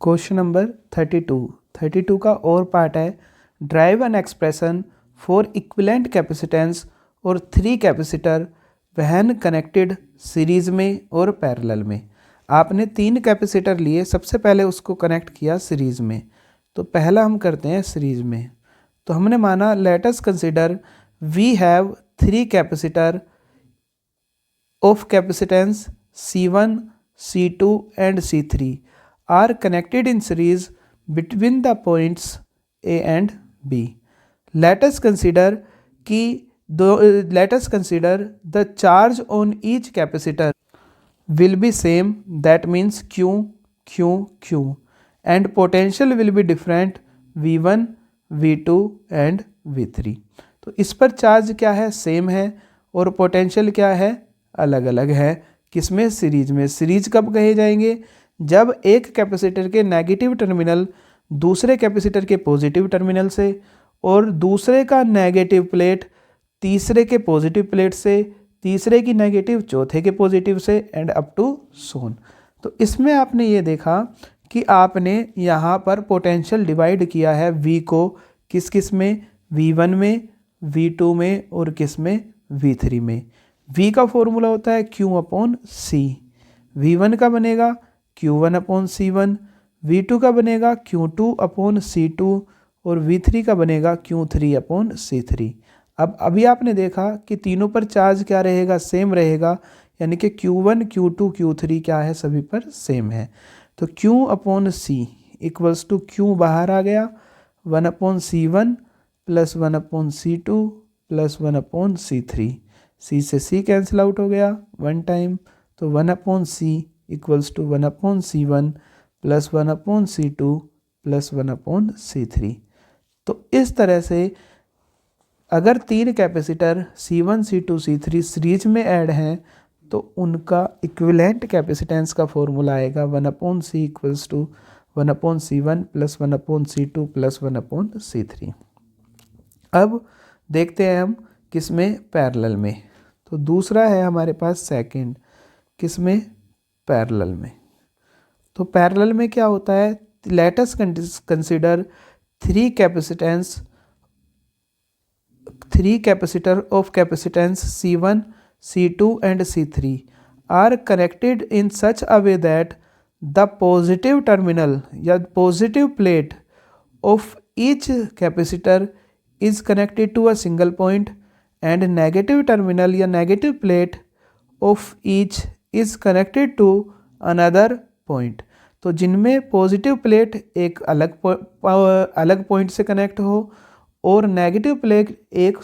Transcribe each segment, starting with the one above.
Question number 32 का और part है, drive an expression for equivalent capacitance और 3 कैपेसिटर व्हेन कनेक्टेड सीरीज में और पैरेलल में। आपने 3 कैपेसिटर लिए, सबसे पहले उसको कनेक्ट किया सीरीज में। तो पहला हम करते हैं सीरीज में। तो हमने माना let us consider we have 3 capacitor of capacitance C1, C2 and C3 are connected in series between the points A and B. Let us consider the charge on each capacitor will be same, that means Q, Q, Q, and potential will be different V1, V2 and V3. तो इस पर charge क्या है, same है, और potential क्या है, अलग अलग है। किसमें, सीरीज में। सीरीज कब कहे जाएंगे, जब एक कैपेसिटर के नेगेटिव टर्मिनल दूसरे कैपेसिटर के पॉजिटिव टर्मिनल से, और दूसरे का नेगेटिव प्लेट तीसरे के पॉजिटिव प्लेट से, तीसरे की नेगेटिव चौथे के पॉजिटिव से, एंड अप टू सोन। तो इसमें आपने ये देखा कि आपने यहाँ पर पोटेंशियल डिवाइड किया है V को किस किस में, V1 में, V2 में और किस में, V3 में। V का फॉर्मूला होता है Q/C। V1 का बनेगा Q1/C1, V2 का बनेगा Q2/C2 और V3 का बनेगा Q3/C3। अब अभी आपने देखा कि तीनों पर चार्ज क्या रहेगा, सेम रहेगा, यानी कि Q1, Q2, Q3 क्या है, सभी पर सेम है। तो Q/C इक्वल्स टू Q बाहर आ गया, 1/C1 plus 1/C2 plus 1/C3। C से C कैंसिल आउट हो गया 1 टाइम, तो 1/C equals to 1/C1 plus 1/C2 plus 1/C3। तो इस तरह से अगर 3 capacitor C1, C2, C3 series में ऐड हैं तो उनका इक्विवेलेंट कैपेसिटेंस का फॉर्मूला आएगा 1/C equals to 1/C1 plus 1/C2 plus 1/C3। अब देखते हैं हम किसमें, पैरेलल में। तो दूसरा है हमारे पास सेकंड, किसमें, पैरेलल में। तो पैरेलल में क्या होता है, let us consider 3 capacitor of capacitance C1, C2 and C3 are connected in such a way that the positive terminal या positive plate of each capacitor is connected to a single point and negative terminal या negative plate of each is connected to another point। तो जिनमें positive plate एक अलग point से connect हो और negative plate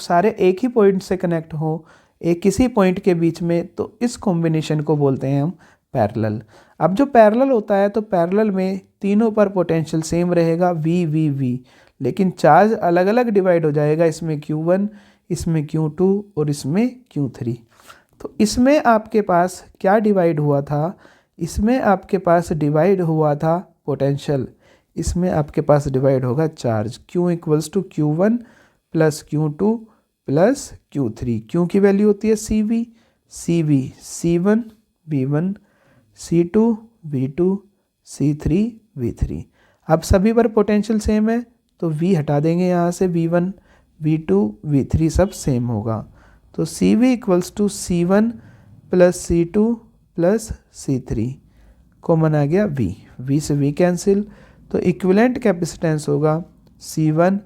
सारे एक ही पॉइंट से कनेक्ट हो, एक किसी पॉइंट के बीच में, तो इस कॉम्बिनेशन को बोलते हैं हम पैरेलल। अब जो पैरेलल होता है तो पैरेलल में तीनों पर पोटेंशियल सेम रहेगा V, लेकिन चार्ज अलग अलग डिवाइड हो जाएगा, इसमें Q1, इसमें Q2 और इसमें Q3। तो इसमें आपके पास क्या डिवाइड हुआ था, इसमें आपके पास डिवाइड हुआ था पोटेंशियल, इसमें आपके पास डिवाइड होगा charge. Q equals to Q1 plus Q2 plus Q3। Q की वैल्यू होती है CV, C1 V1, C2 V2, C3 V3। अब सभी पर पोटेंशियल सेम है तो V हटा देंगे यहाँ से, V1, V2, V3 सब सेम होगा। तो CV equals to C1 plus C2 plus C3, common आ गया V से V कैंसिल, तो इक्विवेलेंट कैपेसिटेंस होगा C1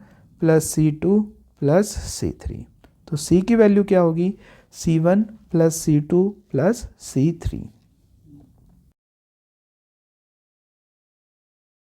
plus C2 plus C3। तो C की वैल्यू क्या होगी, C1 plus C2 plus C3।